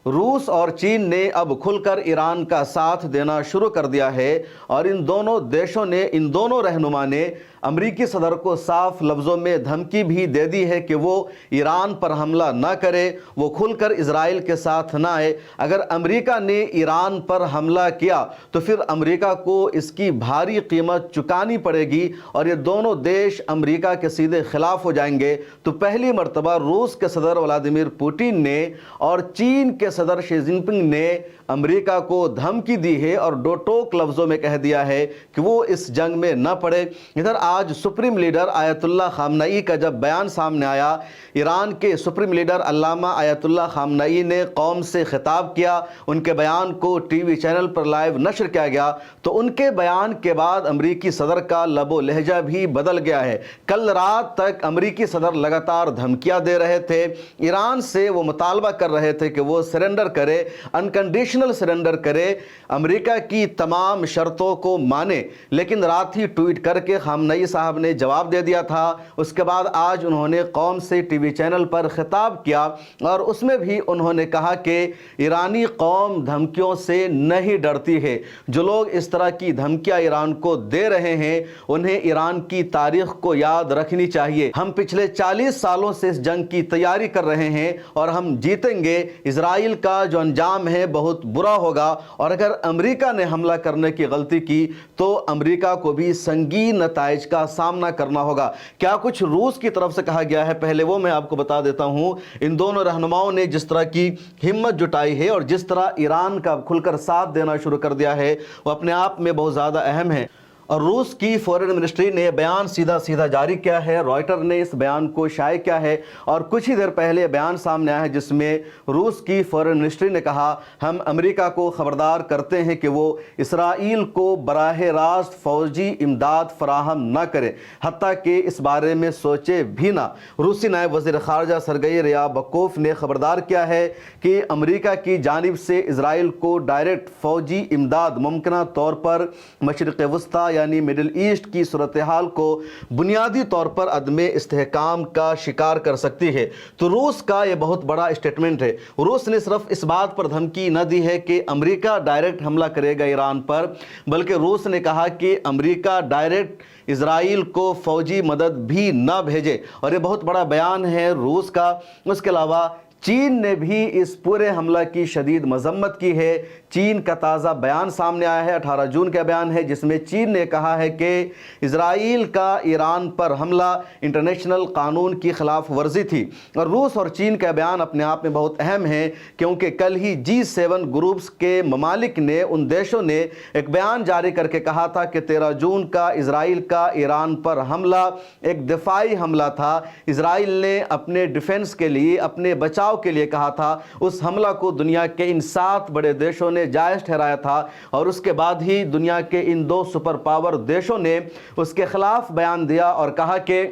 रूस और चीन ने अब खुलकर ईरान का साथ देना शुरू कर दिया है और इन दोनों रहनुमा ने अमरीकी सदर को साफ लफ्ज़ों में धमकी भी दे दी है कि वो ईरान पर हमला ना करे, वो खुलकर इजराइल के साथ ना आए। अगर अमरीका ने ईरान पर हमला किया तो फिर अमरीका को इसकी भारी कीमत चुकानी पड़ेगी और ये दोनों देश अमरीका के सीधे खिलाफ हो जाएंगे। तो पहली मर्तबा रूस के सदर व्लादिमीर पुतिन ने और चीन के सदर शी जिनपिंग ने अमरीका को धमकी दी है और दो टोक लफ्ज़ों में कह दिया है कि वो इस जंग में न पड़े। इधर आज सुप्रीम लीडर आयतुल्ला खामनई का जब बयान सामने आया, ईरान के सुप्रीम लीडर अल्लामा आयतुल्ला खामनई ने कौम से खिताब किया। उनके बयान को टीवी चैनल पर लाइव नशर किया गया तो उनके बयान के बाद अमरीकी सदर का लबो लहजा भी बदल गया है। कल रात तक अमरीकी सदर लगातार धमकियां दे रहे थे, ईरान से वो मुतालबा कर रहे थे कि वो सरेंडर करे, अनकंडीशनल सरेंडर करे, अमेरिका की तमाम शर्तों को माने। लेकिन रात ही ट्वीट करके खामनई साहब ने जवाब दे दिया था। उसके बाद आज उन्होंने कौम से टीवी चैनल पर खिताब किया और उसमें भी उन्होंने कहा कि ईरानी कौम धमकियों से नहीं डरती है। जो लोग इस तरह की धमकियां ईरान को दे रहे हैं उन्हें ईरान की तारीख को याद रखनी चाहिए। हम पिछले 40 सालों से इस जंग की तैयारी कर रहे हैं और हम जीतेंगे। इजराइल का जो अंजाम है बहुत बुरा होगा और अगर अमेरिका ने हमला करने की गलती की तो अमेरिका को भी संगीन नताइज का सामना करना होगा। क्या कुछ रूस की तरफ से कहा गया है, पहले वो मैं आपको बता देता हूं। इन दोनों रहनुमाओं ने जिस तरह की हिम्मत जुटाई है और जिस तरह ईरान का खुलकर साथ देना शुरू कर दिया है वो अपने आप में बहुत ज़्यादा अहम है। और रूस की फॉरेन मिनिस्ट्री ने बयान सीधा जारी किया है, रॉयटर ने इस बयान को शाये किया है और कुछ ही देर पहले बयान सामने आया है जिसमें रूस की फॉरेन मिनिस्ट्री ने कहा, हम अमेरिका को खबरदार करते हैं कि वो इसराइल को बराह रास्त फौजी इमदाद फराहम न करे, हत्ता कि इस बारे में सोचे भी ना। रूसी नायब वज़ीर ख़ारजा सरगई रियाबकोफ ने खबरदार किया है कि अमेरिका की जानिब से इसराइल को डायरेक्ट फौजी इमदाद मुमकिन तौर पर मशरिक़ वस्ता यानी मिडिल ईस्ट की सूरत हाल को बुनियादी तौर पर अदम इस्तेहकाम का शिकार कर सकती है। तो रूस का यह बहुत बड़ा स्टेटमेंट है। रूस ने सिर्फ इस बात पर धमकी न दी है कि अमेरिका डायरेक्ट हमला करेगा ईरान पर, बल्कि रूस ने कहा कि अमेरिका डायरेक्ट इजराइल को फौजी मदद भी न भेजे और यह बहुत बड़ा बयान है रूस का। उसके अलावा चीन ने भी इस पूरे हमला की शदीद मजम्मत की है। चीन का ताज़ा बयान सामने आया है, 18 जून का बयान है जिसमें चीन ने कहा है कि इजराइल का ईरान पर हमला इंटरनेशनल कानून की खिलाफ वर्जी थी। और रूस और चीन का बयान अपने आप में बहुत अहम है क्योंकि कल ही G7 ग्रुप्स के ममालिक ने, उन देशों ने एक बयान जारी करके कहा था कि 13 जून का इजराइल का ईरान पर हमला एक दिफाई हमला था। इजराइल ने अपने डिफेंस के लिए, अपने बचाव के लिए कहा था। उस हमला को दुनिया के इन 7 बड़े देशों ने जायज ठहराया था और उसके बाद ही दुनिया के इन 2 सुपर पावर देशों ने उसके खिलाफ बयान दिया और कहा कि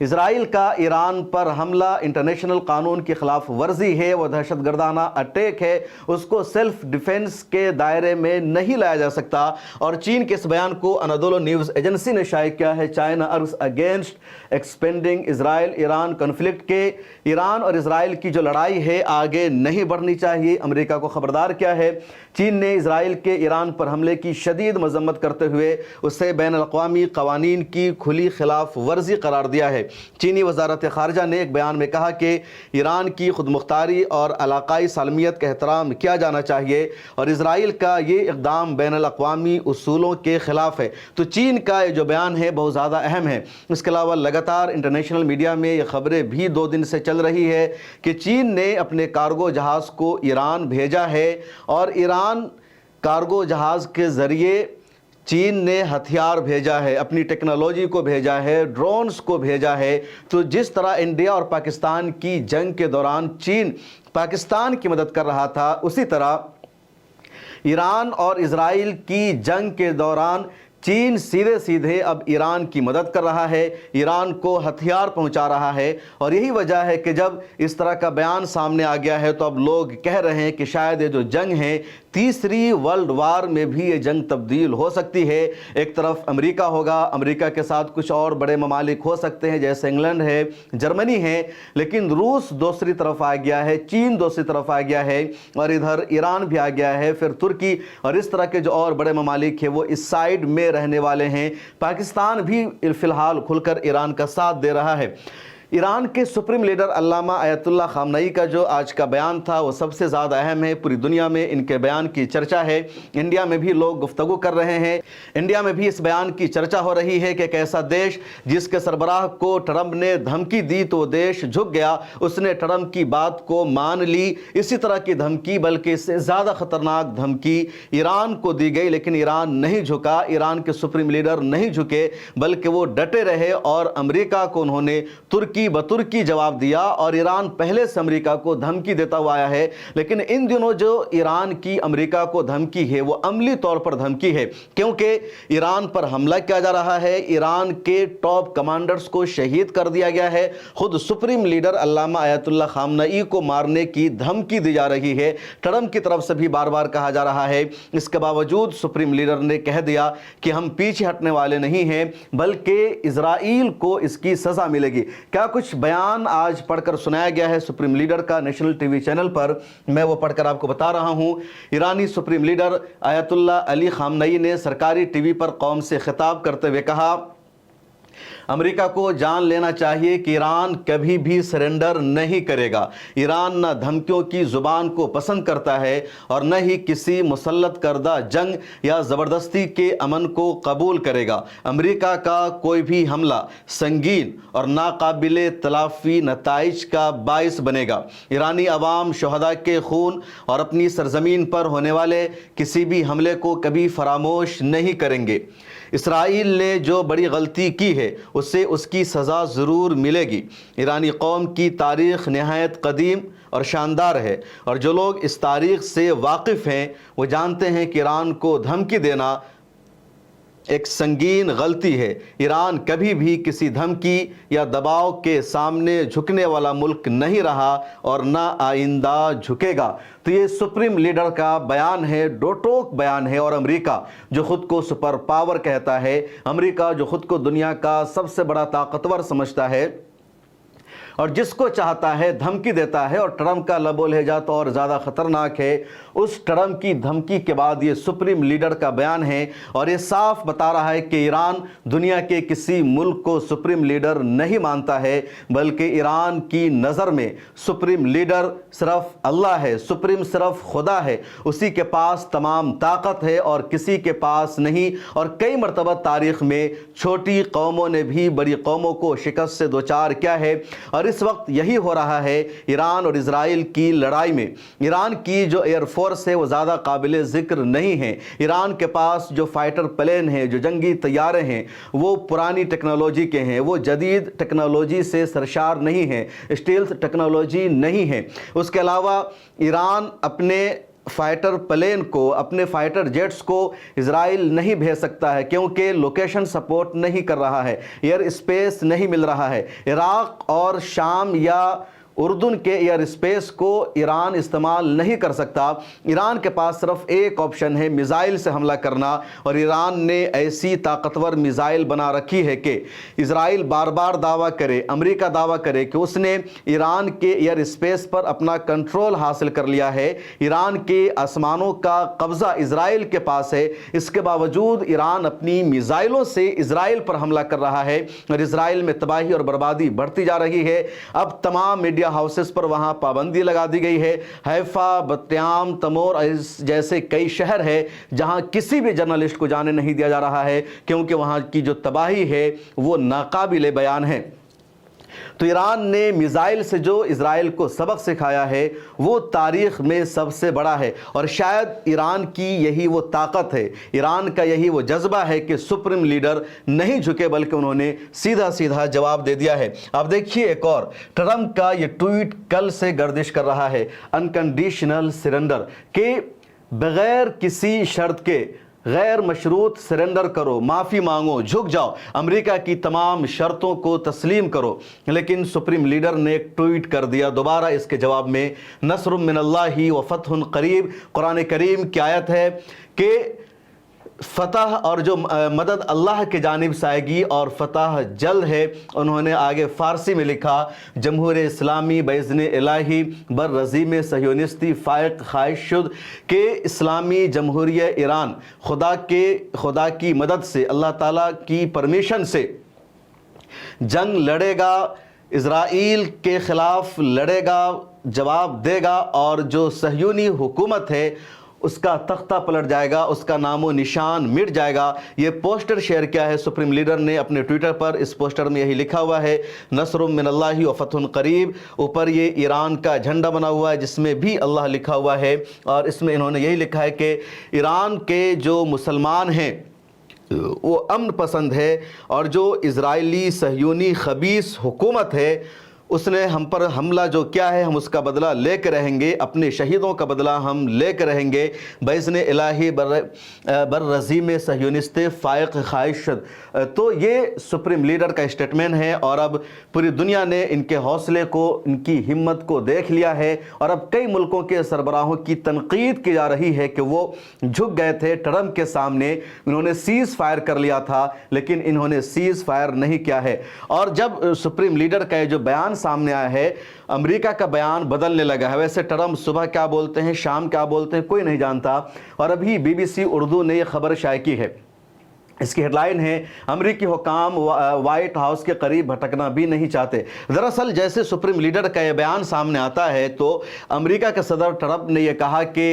इजराइल का ईरान पर हमला इंटरनेशनल कानून की खिलाफ वर्जी है, वह दहशतगर्दाना अटैक है, उसको सेल्फ डिफेंस के दायरे में नहीं लाया जा सकता। और चीन के इस बयान को अनादोलो न्यूज़ एजेंसी ने शाये किया है। China argues against expanding Israel Iran conflict के ईरान और इजराइल की जो लड़ाई है आगे नहीं बढ़नी चाहिए, अमेरिका को खबरदार किया है। चीन ने इजराइल के ईरान पर हमले की शदीद मजम्मत करते हुए उसे बैन अल-अक़वामी क़वानीन की खुली खिलाफ वर्जी करार दिया है। चीनी वजारत ख़ारजा ने एक बयान में कहा कि ईरान की खुदमुख्तारी और इलाकाई सालमियत का एहतराम किया जाना चाहिए और इजराइल का ये इक़दाम बैन अल-अक़वामी उसूलों के ख़िलाफ़ है। तो चीन का ये जो बयान है बहुत ज़्यादा अहम है। इसके अलावा लगातार इंटरनेशनल मीडिया में ये खबरें भी 2 दिन से चल रही है कि चीन ने अपने कार्गो जहाज़ को ईरान भेजा है और ईरान कार्गो जहाज़ के ज़रिए चीन ने हथियार भेजा है, अपनी टेक्नोलॉजी को भेजा है, ड्रोन्स को भेजा है। तो जिस तरह इंडिया और पाकिस्तान की जंग के दौरान चीन पाकिस्तान की मदद कर रहा था, उसी तरह ईरान और इजराइल की जंग के दौरान चीन सीधे सीधे अब ईरान की मदद कर रहा है, ईरान को हथियार पहुंचा रहा है। और यही वजह है कि जब इस तरह का बयान सामने आ गया है तो अब लोग कह रहे हैं कि शायद ये जो जंग है तीसरी वर्ल्ड वार में भी ये जंग तब्दील हो सकती है। एक तरफ अमेरिका होगा, अमेरिका के साथ कुछ और बड़े ममालिक हो सकते हैं जैसे इंग्लैंड है, जर्मनी है, लेकिन रूस दूसरी तरफ आ गया है, चीन दूसरी तरफ आ गया है और इधर ईरान भी आ गया है, फिर तुर्की और इस तरह के जो और बड़े ममालिक हैं वो इस साइड में रहने वाले हैं। पाकिस्तान भी फिलहाल खुलकर ईरान का साथ दे रहा है। ईरान के सुप्रीम लीडर अल्लामा आयतुल्लाह खामनई का जो आज का बयान था वो सबसे ज़्यादा अहम है, पूरी दुनिया में इनके बयान की चर्चा है। इंडिया में भी लोग गुफ्तगू कर रहे हैं, इंडिया में भी इस बयान की चर्चा हो रही है कि एक ऐसा देश जिसके सरबराह को ट्रंप ने धमकी दी तो देश झुक गया, उसने ट्रंप की बात को मान ली। इसी तरह की धमकी, बल्कि इससे ज़्यादा ख़तरनाक धमकी ईरान को दी गई, लेकिन ईरान नहीं झुका, ईरान के सुप्रीम लीडर नहीं झुके, बल्कि वो डटे रहे और अमेरिका को उन्होंने तुर्की बतुर्की जवाब दिया। और ईरान पहले से अमेरिका को धमकी देता हुआ आया है, लेकिन इन दिनों जो ईरान की अमेरिका को धमकी है वो अमली तौर पर धमकी है, क्योंकि ईरान पर हमला किया जा रहा है, ईरान के टॉप कमांडर्स को शहीद कर दिया गया है, खुद सुप्रीम लीडर अल्लामा आयतुल्लाह खामनई को मारने की धमकी दी जा रही है, ट्रंप की तरफ से भी बार बार कहा जा रहा है। इसके बावजूद सुप्रीम लीडर ने कह दिया कि हम पीछे हटने वाले नहीं हैं, बल्कि इजराइल को इसकी सजा मिलेगी। क्या कुछ बयान आज पढ़कर सुनाया गया है सुप्रीम लीडर का नेशनल टीवी चैनल पर, मैं वो पढ़कर आपको बता रहा हूं। ईरानी supreme leader Ayatollah Ali Khamenei ने सरकारी टीवी पर कौम से खिताब करते हुए कहा, अमेरिका को जान लेना चाहिए कि ईरान कभी भी सरेंडर नहीं करेगा। ईरान न धमकियों की जुबान को पसंद करता है और न ही किसी मुसल्लत करदा जंग या ज़बरदस्ती के अमन को कबूल करेगा। अमेरिका का कोई भी हमला संगीन और नाकाबिले तलाफ़ी नताइज का बाइस बनेगा। ईरानी अवाम शहदा के खून और अपनी सरजमीन पर होने वाले किसी भी हमले को कभी फरामोश नहीं करेंगे। इसराइल ने जो बड़ी गलती की है उससे उसकी सज़ा ज़रूर मिलेगी। ईरानी कौम की तारीख़ नहायत कदीम और शानदार है, और जो लोग इस तारीख़ से वाकिफ़ हैं वो जानते हैं कि ईरान को धमकी देना एक संगीन गलती है। ईरान कभी भी किसी धमकी या दबाव के सामने झुकने वाला मुल्क नहीं रहा और ना आइंदा झुकेगा। तो ये सुप्रीम लीडर का बयान है, डोटोक बयान है। और अमेरिका जो खुद को सुपर पावर कहता है, अमेरिका जो खुद को दुनिया का सबसे बड़ा ताकतवर समझता है और जिसको चाहता है धमकी देता है, और ट्रंप का लबो लहजा तो और ज़्यादा ख़तरनाक है। उस ट्रंप की धमकी के बाद ये सुप्रीम लीडर का बयान है और ये साफ बता रहा है कि ईरान दुनिया के किसी मुल्क को सुप्रीम लीडर नहीं मानता है, बल्कि ईरान की नज़र में सुप्रीम लीडर सिर्फ अल्लाह है, सुप्रीम सिर्फ खुदा है, उसी के पास तमाम ताकत है और किसी के पास नहीं। और कई मरतबा तारीख़ में छोटी कौमों ने भी बड़ी कौमों को शिकस्त से दो चार किया है, और इस वक्त यही हो रहा है ईरान और इजराइल की लड़ाई में। ईरान की जो एयरफोर्स है वो ज़्यादा काबिल ज़िक्र नहीं है। ईरान के पास जो फाइटर प्लेन हैं, जो जंगी तैयारे हैं, वो पुरानी टेक्नोलॉजी के हैं, वो जदीद टेक्नोलॉजी से सरशार नहीं है, स्टील्थ टेक्नोलॉजी नहीं है। उसके अलावा ईरान अपने फाइटर प्लेन को, अपने फाइटर जेट्स को इजराइल नहीं भेज सकता है, क्योंकि लोकेशन सपोर्ट नहीं कर रहा है, एयर स्पेस नहीं मिल रहा है। इराक़ और शाम या उर्दून के एयर स्पेस को ईरान इस्तेमाल नहीं कर सकता। ईरान के पास सिर्फ एक ऑप्शन है, मिज़ाइल से हमला करना, और ईरान ने ऐसी ताकतवर मिज़ाइल बना रखी है कि इजराइल बार बार दावा करे, अमेरिका दावा करे कि उसने ईरान के एयर स्पेस पर अपना कंट्रोल हासिल कर लिया है, ईरान के आसमानों का कब्ज़ा इजराइल के पास है। इसके बावजूद ईरान अपनी मिज़ाइलों से इजराइल पर हमला कर रहा है और इजराइल में तबाही और बर्बादी बढ़ती जा रही है। अब तमाम मीडिया हाउसेस पर वहां पाबंदी लगा दी गई है। हैफा, बत्याम, तमोर जैसे कई शहर है जहां किसी भी जर्नलिस्ट को जाने नहीं दिया जा रहा है, क्योंकि वहां की जो तबाही है वो नाकाबिले बयान है। तो ईरान ने मिज़ाइल से जो इजराइल को सबक सिखाया है वो तारीख़ में सबसे बड़ा है, और शायद ईरान की यही वो ताकत है, ईरान का यही वो जज्बा है कि सुप्रीम लीडर नहीं झुके, बल्कि उन्होंने सीधा सीधा जवाब दे दिया है। अब देखिए एक और, ट्रंप का ये ट्वीट कल से गर्दिश कर रहा है, अनकंडीशनल सरेंडर के बगैर किसी शर्त के गैर मशरूत सरेंडर करो, माफ़ी मांगो, झुक जाओ, अमेरिका की तमाम शर्तों को तस्लीम करो। लेकिन सुप्रीम लीडर ने एक ट्वीट कर दिया दोबारा इसके जवाब में, नस्रुम मिनल्लाहि व फतहुन करीब। कुरान करीम की आयत है कि फ़तह और जो मदद अल्लाह के जानिब से आएगी और फ़तह जल्द है। उन्होंने आगे फ़ारसी में लिखा, जमहूर इस्लामी बैज़्न इलाही बर रज़ीम सह्यूनिस्ती फ़ाइक़ ख़्वाहिशुद के इस्लामी जमहूरिया ईरान खुदा की मदद से, अल्लाह ताला की परमिशन से जंग लड़ेगा, इज़राइल के ख़िलाफ़ लड़ेगा, जवाब देगा और जो सह्यूनी हुकूमत है उसका तख्ता पलट जाएगा, उसका नामो निशान मिट जाएगा। ये पोस्टर शेयर किया है सुप्रीम लीडर ने अपने ट्विटर पर। इस पोस्टर में यही लिखा हुआ है, नस्रुम मिनल्लाहि व फतहुन करीब। ऊपर ये ईरान का झंडा बना हुआ है जिसमें भी अल्लाह लिखा हुआ है और इसमें इन्होंने यही लिखा है कि ईरान के जो मुसलमान हैं वो अमन पसंद है और जो इज़राइली सह्यूनी खबीस हुकूमत है उसने हम पर हमला जो किया है हम उसका बदला लेकर रहेंगे, अपने शहीदों का बदला हम लेकर रहेंगे। बैज़्न इलाही बर रज़ीम सह्यूनिस्त फ़ाइक़ ख़्वाहिशुद। तो ये सुप्रीम लीडर का स्टेटमेंट है और अब पूरी दुनिया ने इनके हौसले को, इनकी हिम्मत को देख लिया है और अब कई मुल्कों के सरबराहों की तनकीद की जा रही है कि वो झुक गए थे ट्रंप के सामने। उन्होंने सीज़ फायर कर लिया था लेकिन इन्होंने सीज़ फायर नहीं किया है। और जब सुप्रीम लीडर का जो बयान सामने आया है, अमेरिका का बयान बदलने लगा है। वैसे ट्रंप सुबह क्या बोलते हैं, शाम क्या बोलते हैं, कोई नहीं जानता। और अभी BBC उर्दू ने यह खबर शाये की है। इसकी हेडलाइन है, अमेरिकी हुकाम व्हाइट हाउस के करीब भटकना भी नहीं चाहते। दरअसल जैसे सुप्रीम लीडर का यह बयान सामने आता है तो अमेरिका के सदर ट्रंप ने यह कहा कि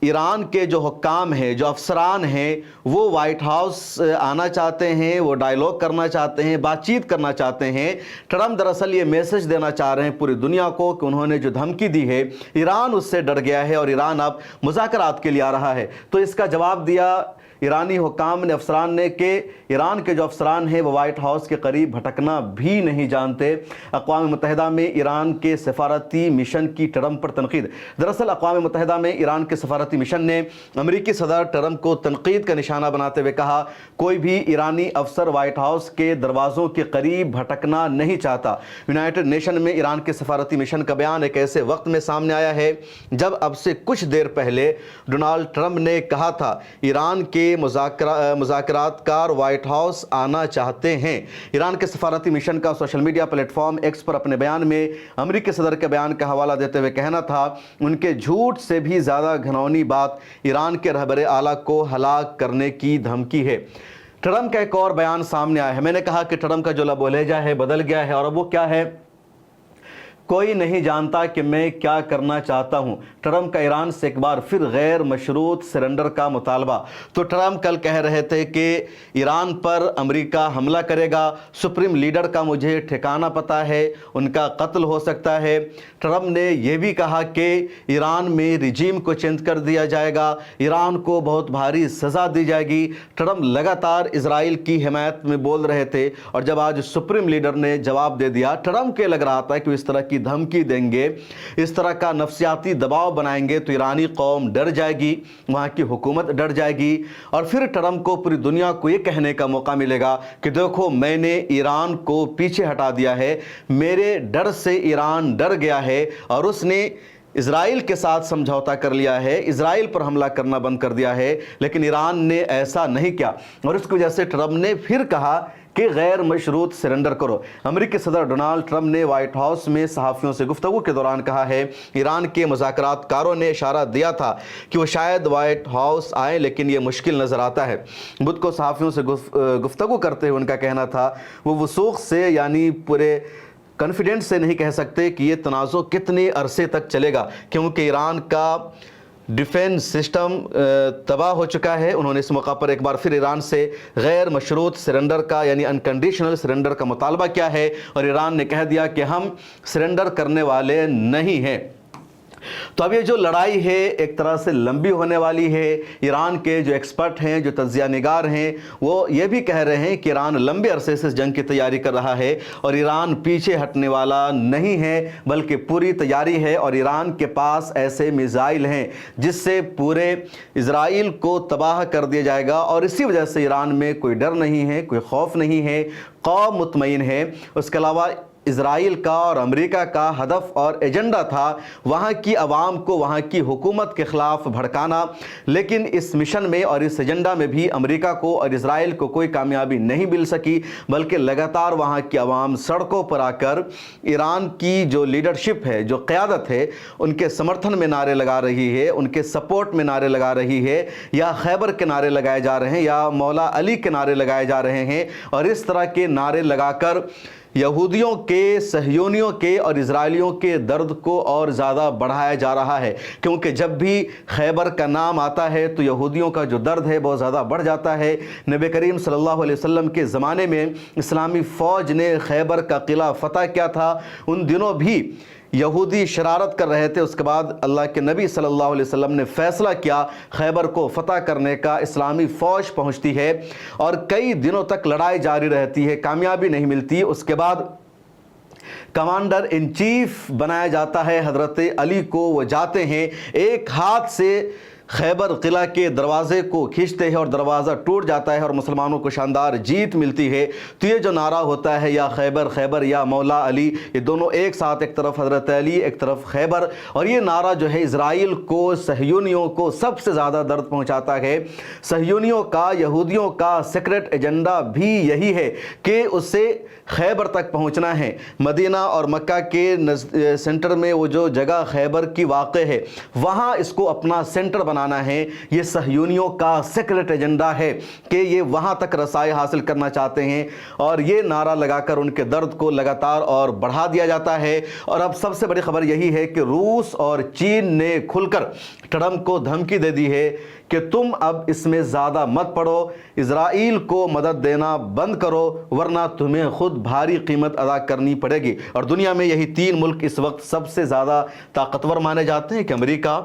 ईरान के जो हुक्काम हैं, जो अफसरान हैं, वो वाइट हाउस आना चाहते हैं, वो डायलॉग करना चाहते हैं, बातचीत करना चाहते हैं। ट्रंप दरअसल ये मैसेज देना चाह रहे हैं पूरी दुनिया को कि उन्होंने जो धमकी दी है ईरान उससे डर गया है और ईरान अब मुज़ाकरात के लिए आ रहा है। तो इसका जवाब दिया ईरानी हुकाम ने, अफसरान ने, कि ईरान के जो अफसरान हैं वो वाइट हाउस के करीब भटकना भी नहीं जानते। अक़वाम मुत्तहिदा में ईरान के सफारती मिशन की ट्रंप पर तनकीद। दरअसल अक़वाम मुत्तहिदा में ईरान के सफारती मिशन ने अमेरिकी सदर ट्रंप को तनकीद का निशाना बनाते हुए कहा, कोई भी ईरानी अफसर वाइट हाउस के दरवाज़ों के करीब भटकना नहीं चाहता। यूनाइटेड नेशन में ईरान के सफारती मिशन का बयान एक ऐसे वक्त में सामने आया है जब अब से कुछ देर पहले डोनाल्ड ट्रंप ने कहा था ईरान के मुज़ाकरातकार व्हाइट हाउस आना चाहते हैं। ईरान के सफारती मिशन का सोशल मीडिया प्लेटफॉर्म एक्स पर अपने बयान में अमेरिकी सदर के बयान का हवाला देते हुए कहना था, उनके झूठ से भी ज़्यादा घिनौनी बात ईरान के रहबर आला को हलाक करने की धमकी है। ट्रंप का एक और बयान सामने आया है। मैंने कहा कि ट्रंप का जो लबोलहजा है बदल गया है और अब वो क्या है, कोई नहीं जानता कि मैं क्या करना चाहता हूं। ट्रंप का ईरान से एक बार फिर गैर मशरूत सरेंडर का मुतालबा। तो ट्रंप कल कह रहे थे कि ईरान पर अमेरिका हमला करेगा, सुप्रीम लीडर का मुझे ठिकाना पता है, उनका कत्ल हो सकता है। ट्रंप ने यह भी कहा कि ईरान में रिजीम को चेंज कर दिया जाएगा, ईरान को बहुत भारी सज़ा दी जाएगी। ट्रंप लगातार इजराइल की हिमायत में बोल रहे थे और जब आज सुप्रीम लीडर ने जवाब दे दिया, ट्रंप के लग रहा था कि इस तरह की धमकी देंगे, इस तरह का नफ्सियाती दबाव बनाएंगे तो ईरानी कौम डर जाएगी, वहाँ की हुकूमत डर जाएगी और फिर ट्रंप को पूरी दुनिया को ये कहने का मौका मिलेगा कि देखो मैंने ईरान को पीछे हटा दिया है, मेरे डर से ईरान डर गया है और उसने इजराइल के साथ समझौता कर लिया है, इजराइल पर हमला करना बंद कर दिया है। लेकिन ईरान ने ऐसा नहीं किया और इसकी वजह से ट्रंप ने फिर कहा कि गैर मशरूत सरेंडर करो। अमेरिकी सदर डोनाल्ड ट्रंप ने व्हाइट हाउस में सहाफ़ियों से गुफ्तगू के दौरान कहा है, ईरान के मुज़ाकरातकारों ने इशारा दिया था कि वो शायद व्हाइट हाउस आए लेकिन ये मुश्किल नज़र आता है। बुध को सहाफ़ियों से गुफ्तगू करते हुए उनका कहना था, वो वसूख से यानी पूरे कॉन्फिडेंस से नहीं कह सकते कि ये तनाज़ो कितने अरसे तक चलेगा क्योंकि ईरान का डिफेंस सिस्टम तबाह हो चुका है। उन्होंने इस मौका पर एक बार फिर ईरान से गैर मशरूत सरेंडर का यानी अनकंडीशनल सरेंडर का मुतालबा किया है और ईरान ने कह दिया कि हम सरेंडर करने वाले नहीं हैं। तो अब ये जो लड़ाई है एक तरह से लंबी होने वाली है। ईरान के जो एक्सपर्ट हैं, जो तज्जिया निगार हैं, वो ये भी कह रहे हैं कि ईरान लंबे अरसे से इस जंग की तैयारी कर रहा है और ईरान पीछे हटने वाला नहीं है, बल्कि पूरी तैयारी है। और ईरान के पास ऐसे मिसाइल हैं जिससे पूरे इजराइल को तबाह कर दिया जाएगा। और इसी वजह से ईरान में कोई डर नहीं है, कोई खौफ नहीं है, कौम मुतमईन है। उसके अलावा इजराइल का और अमेरिका का हदफ और एजेंडा था वहाँ की आवाम को, वहाँ की हुकूमत के ख़िलाफ़ भड़काना। लेकिन इस मिशन में और इस एजेंडा में भी अमेरिका को और इजराइल को कोई कामयाबी नहीं मिल सकी, बल्कि लगातार वहाँ की आवाम सड़कों पर आकर ईरान की जो लीडरशिप है, जो क़यादत है, उनके समर्थन में नारे लगा रही है, उनके सपोर्ट में नारे लगा रही है, या खैबर के नारे लगाए जा रहे हैं, या मौला अली के नारे लगाए जा रहे हैं। और इस तरह के नारे लगाकर यहूदियों के, सहयोनियों के और इजराइलियों के दर्द को और ज़्यादा बढ़ाया जा रहा है। क्योंकि जब भी खैबर का नाम आता है तो यहूदियों का जो दर्द है बहुत ज़्यादा बढ़ जाता है। नबी करीम सल्लल्लाहु अलैहि वसल्लम के ज़माने में इस्लामी फ़ौज ने खैबर का किला फ़तह किया था। उन दिनों भी यहूदी शरारत कर रहे थे। उसके बाद अल्लाह के नबी सल्लल्लाहु अलैहि वसल्लम ने फ़ैसला किया खैबर को फ़तह करने का। इस्लामी फ़ौज पहुंचती है और कई दिनों तक लड़ाई जारी रहती है, कामयाबी नहीं मिलती। उसके बाद कमांडर इन चीफ बनाया जाता है हज़रत अली को। वो जाते हैं, एक हाथ से खैबर किला के दरवाज़े को खींचते हैं और दरवाज़ा टूट जाता है और मुसलमानों को शानदार जीत मिलती है। तो ये जो नारा होता है, या खैबर खैबर या मौला अली, ये दोनों एक साथ, एक तरफ हज़रत अली, एक तरफ खैबर। और ये नारा जो है इजराइल को, सहयूनियों को सबसे ज़्यादा दर्द पहुँचाता है। सहयूनियों का, यहूदियों का सीक्रेट एजेंडा भी यही है कि उससे खैबर तक पहुँचना है। मदीना और मक्का के सेंटर में वो जो जगह खैबर की वाक़ है, वहाँ इसको अपना सेंटर बनाना है। ये सहयूनियों का सीक्रेट एजेंडा है कि ये वहां तक रसाई हासिल करना चाहते हैं। और ये नारा लगाकर उनके दर्द को लगातार और बढ़ा दिया जाता है। और अब सबसे बड़ी खबर यही है कि रूस और चीन ने खुलकर ट्रंप को धमकी दे दी है कि तुम अब इसमें ज़्यादा मत पड़ो, इजराइल को मदद देना बंद करो, वरना तुम्हें खुद भारी कीमत अदा करनी पड़ेगी। और दुनिया में यही तीन मुल्क इस वक्त सबसे ज़्यादा ताकतवर माने जाते हैं कि अमेरिका,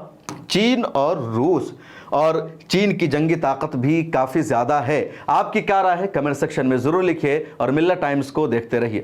चीन और रूस। और चीन की जंगी ताकत भी काफ़ी ज़्यादा है। आपकी क्या राय है? कमेंट सेक्शन में ज़रूर लिखिए और मिल्लत टाइम्स को देखते रहिए।